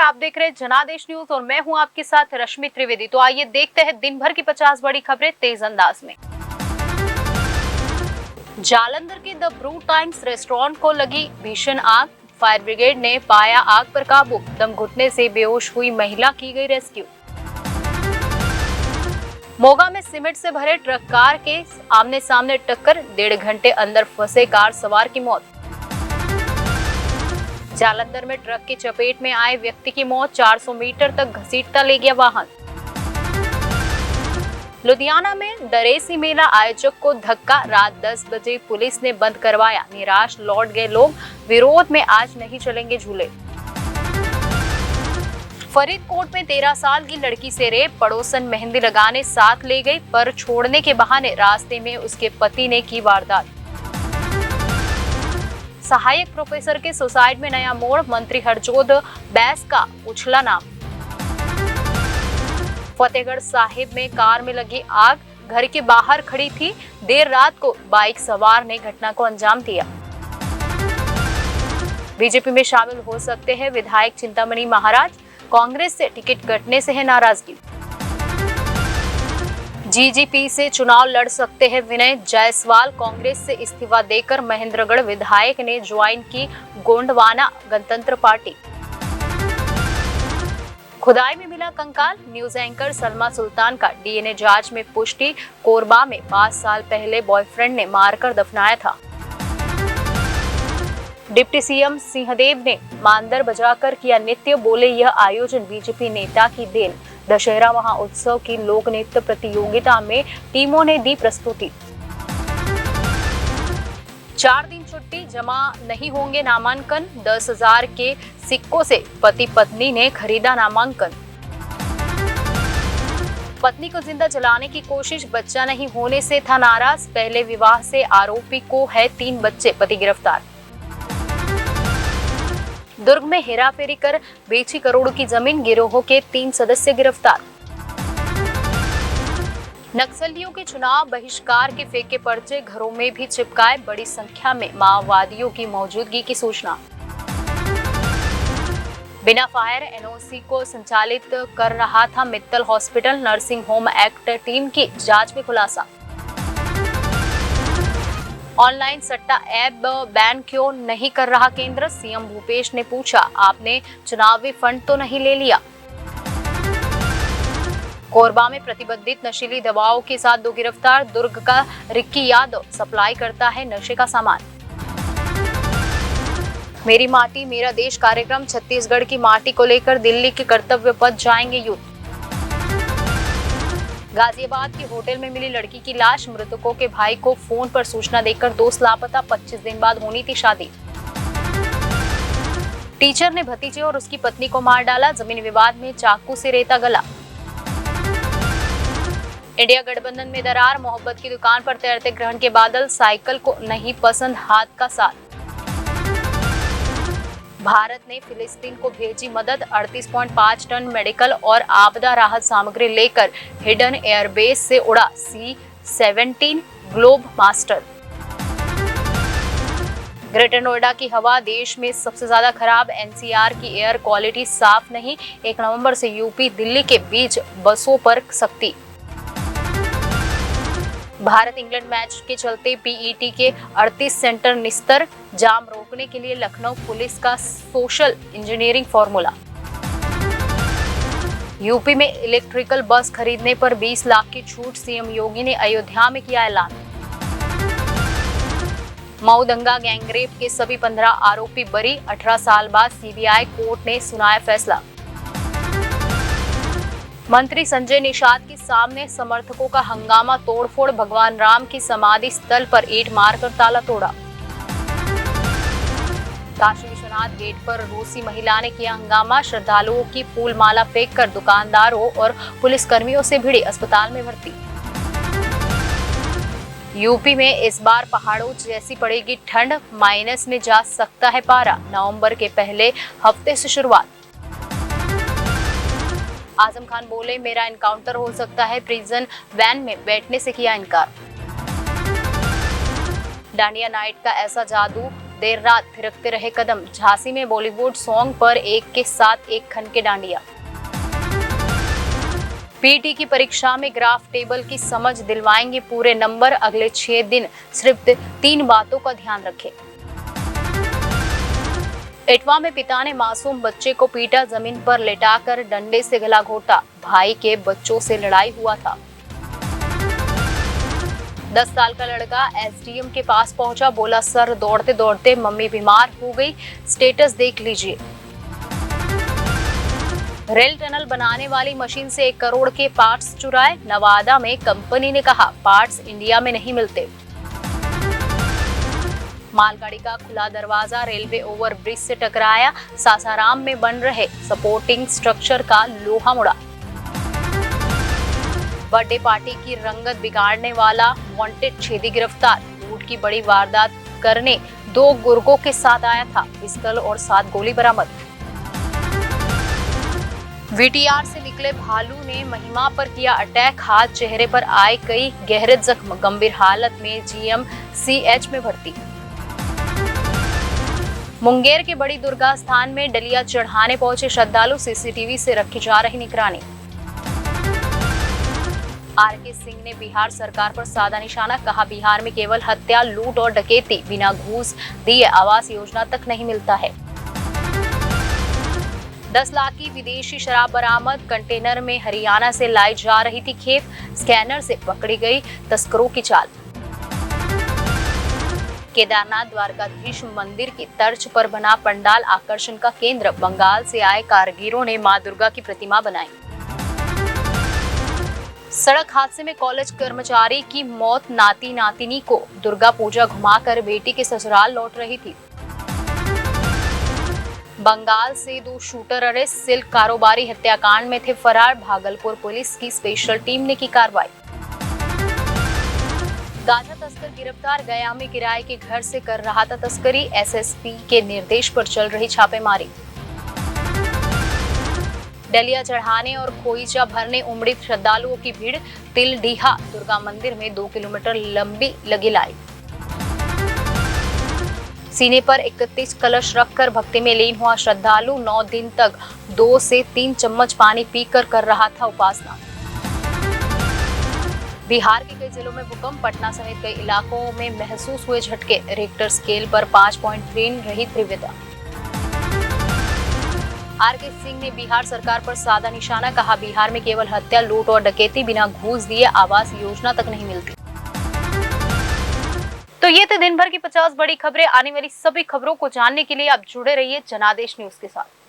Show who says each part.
Speaker 1: आप देख रहे हैं जनादेश न्यूज और मैं हूं आपके साथ रश्मि त्रिवेदी। तो आइए देखते हैं दिन भर की 50 बड़ी खबरें तेज अंदाज में। जालंधर के द ब्रू टाइम्स रेस्टोरेंट को लगी भीषण आग, फायर ब्रिगेड ने पाया आग पर काबू। दम घुटने से बेहोश हुई महिला की गई रेस्क्यू। मोगा में सीमेंट से भरे ट्रक कार के आमने सामने टक्कर, 1.5 घंटे अंदर फंसे कार सवार की मौत। जालंधर में ट्रक की चपेट में आए व्यक्ति की मौत, 400 मीटर तक घसीटता ले गया वाहन। लुधियाना में दरेसी मेला आयोजक को धक्का, रात 10 बजे पुलिस ने बंद करवाया। निराश लौट गए लोग, विरोध में आज नहीं चलेंगे झूले। फरीदकोट में 13 साल की लड़की से रेप, पड़ोसन मेहंदी लगाने साथ ले गई पर छोड़ने के बहाने रास्ते में उसके पति ने की वारदात। सहायक प्रोफेसर के सुसाइड में नया मोड़, मंत्री हरजोध बैस का उछला नाम। फतेहगढ़ साहिब में कार में लगी आग, घर के बाहर खड़ी थी, देर रात को बाइक सवार ने घटना को अंजाम दिया। बीजेपी में शामिल हो सकते हैं विधायक चिंतामणि महाराज, कांग्रेस से टिकट कटने से है नाराजगी। जीजीपी से चुनाव लड़ सकते हैं विनय जायसवाल, कांग्रेस से इस्तीफा देकर महेंद्रगढ़ विधायक ने ज्वाइन की गोंडवाना गणतंत्र पार्टी। खुदाई में मिला कंकाल, न्यूज एंकर सलमा सुल्तान का डीएनए जांच में पुष्टि। कोरबा में 5 साल पहले बॉयफ्रेंड ने मारकर दफनाया था। डिप्टी सीएम सिंहदेव ने मानदर बजाकर किया नृत्य, बोले यह आयोजन बीजेपी नेता की देन। दशहरा महोत्सव की लोक नृत्य प्रतियोगिता में टीमों ने दी प्रस्तुति। 4 दिन छुट्टी, जमा नहीं होंगे नामांकन, 10,000 के सिक्कों से पति पत्नी ने खरीदा नामांकन। पत्नी को जिंदा जलाने की कोशिश, बच्चा नहीं होने से था नाराज, पहले विवाह से आरोपी को है 3 बच्चे, पति गिरफ्तार। दुर्ग में हेराफेरी कर बेची करोड़ों की जमीन, गिरोह के 3 सदस्य गिरफ्तार। नक्सलियों के चुनाव बहिष्कार के फेंके पर्चे, घरों में भी चिपकाए, बड़ी संख्या में माओवादियों की मौजूदगी की सूचना। बिना फायर एनओसी को संचालित कर रहा था Mittal hospital, nursing home act team की जांच में खुलासा। ऑनलाइन सट्टा ऐप बैन क्यों नहीं कर रहा केंद्र, सीएम भूपेश ने पूछा, आपने चुनावी फंड तो नहीं ले लिया। कोरबा में प्रतिबंधित नशीली दवाओं के साथ 2 गिरफ्तार, दुर्ग का रिक्की यादव सप्लाई करता है नशे का सामान। मेरी माटी मेरा देश कार्यक्रम, छत्तीसगढ़ की माटी को लेकर दिल्ली के कर्तव्य पथ जाएंगे यूथ। गाजियाबाद के होटल में मिली लड़की की लाश, मृतकों के भाई को फोन पर सूचना देकर दोस्त लापता, 25 दिन बाद होनी थी शादी। टीचर ने भतीजे और उसकी पत्नी को मार डाला, जमीन विवाद में चाकू से रेता गला। इंडिया गठबंधन में दरार, मोहब्बत की दुकान पर तैरते ग्रहण के बादल, साइकिल को नहीं पसंद हाथ का साथ। भारत ने फिलिस्तीन को भेजी मदद, 38.5 टन मेडिकल और आपदा राहत सामग्री लेकर हिडन एयरबेस से उड़ा C-17 globe master. Greater Noida की हवा देश में सबसे ज्यादा खराब, एनसीआर की एयर क्वालिटी साफ नहीं, 1 नवंबर से यूपी दिल्ली के बीच बसों पर सख्ती। भारत इंग्लैंड मैच के चलते पीईटी के 38 सेंटर निस्तर, जाम रोकने के लिए लखनऊ पुलिस का सोशल इंजीनियरिंग फॉर्मूला। यूपी में इलेक्ट्रिकल बस खरीदने पर 20 लाख की छूट, सीएम योगी ने अयोध्या में किया ऐलान। मऊ दंगा गैंगरेप के सभी 15 आरोपी बरी, 18 साल बाद सीबीआई कोर्ट ने सुनाया फैसला। मंत्री संजय निषाद के सामने समर्थकों का हंगामा, तोड़फोड़, भगवान राम की समाधि स्थल पर ईंट मारकर ताला तोड़ा। काशी विश्वनाथ गेट पर रूसी महिला ने किया हंगामा, श्रद्धालुओं की फूल माला फेंककर दुकानदारों और पुलिसकर्मियों से भिड़ी, अस्पताल में भर्ती। यूपी में इस बार पहाड़ों जैसी पड़ेगी ठंड, माइनस में जा सकता है पारा, नवंबर के पहले हफ्ते से शुरुआत। आजम खान बोले, मेरा एनकाउंटर हो सकता है, प्रिजन वैन में बैठने से किया इनकार। डांडिया नाइट का ऐसा जादू, देर रात थिरकते रहे कदम। झांसी में बॉलीवुड सॉन्ग पर एक के साथ एक खन के डांडिया। पीटी की परीक्षा में ग्राफ टेबल की समझ दिलवाएंगे पूरे नंबर। अगले 6 दिन सिर्फ 3 बातों का ध्यान रखें। इटवा में पिता ने मासूम बच्चे को पीटा, जमीन पर लेटाकर डंडे से गला घोटा। भाई के बच्चों से लड़ाई हुआ था। 10 साल का लड़का एसडीएम के पास पहुंचा, बोला सर दौड़ते दौड़ते मम्मी बीमार हो गई, स्टेटस देख लीजिए। रेल टनल बनाने वाली मशीन से 1 करोड़ के पार्ट्स चुराए। नवादा में कंपनी ने कहा पार्ट्स इंडिया में नहीं मिलते। मालगाड़ी का खुला दरवाजा रेलवे ओवरब्रिज से टकराया। सासाराम में बन रहे सपोर्टिंग स्ट्रक्चर का लोहा मुड़ा। बर्थडे पार्टी की रंगत बिगाड़ने वाला वांटेड छेदी गिरफ्तार। लूट की बड़ी वारदात करने 2 गुर्गों के साथ आया था। पिस्तौल और 7 गोली बरामद। वीटीआर से निकले भालू ने महिमा पर किया अटैक। हाथ चेहरे पर आए कई गहरे जख्म। गंभीर हालत में जीएमसीएच में भर्ती। मुंगेर के बड़ी दुर्गा स्थान में डलिया चढ़ाने पहुंचे श्रद्धालु। सीसीटीवी से रखी जा रही निगरानी। आरके सिंह ने बिहार सरकार पर साधा निशाना। कहा बिहार में केवल हत्या, लूट और डकैती, बिना घूस दिए आवास योजना तक नहीं मिलता है। 10 लाख की विदेशी शराब बरामद। कंटेनर में हरियाणा से लाई जा रही थी खेप। स्कैनर से पकड़ी गई तस्करों की चाल। केदारनाथ द्वारकाधीश मंदिर की तर्ज पर बना पंडाल आकर्षण का केंद्र। बंगाल से आए कारीगरों ने मां दुर्गा की प्रतिमा बनाई। सड़क हादसे में कॉलेज कर्मचारी की मौत। नाती नातिनी को दुर्गा पूजा घुमाकर बेटी के ससुराल लौट रही थी। बंगाल से 2 शूटर अरेस्ट। सिल्क कारोबारी हत्याकांड में थे फरार। भागलपुर पुलिस की स्पेशल टीम ने की कार्रवाई। गांजा तस्कर गिरफ्तार। गया में किराए के घर से कर रहा था तस्करी। एसएसपी के निर्देश पर चल रही छापेमारी। डलिया चढ़ाने और खोइचा भरने उमड़ी श्रद्धालुओं की भीड़। तिलडीहा दुर्गा मंदिर में 2 किलोमीटर लंबी लगी लाइन। सीने पर 31 कलश रखकर भक्ति में लीन हुआ श्रद्धालु। 9 दिन तक 2 से 3 चम्मच पानी पीकर कर रहा था उपासना। बिहार के कई जिलों में भूकंप। पटना समेत कई इलाकों में महसूस हुए झटके। रिक्टर स्केल पर 5.3 रही तीव्रता। आरके सिंह ने बिहार सरकार पर साधा निशाना। कहा बिहार में केवल हत्या, लूट और डकैती, बिना घूस दिए आवास योजना तक नहीं मिलती। तो ये थे दिन भर की 50 बड़ी खबरें। आने वाली सभी खबरों को जानने के लिए आप जुड़े रहिए जनादेश न्यूज के साथ।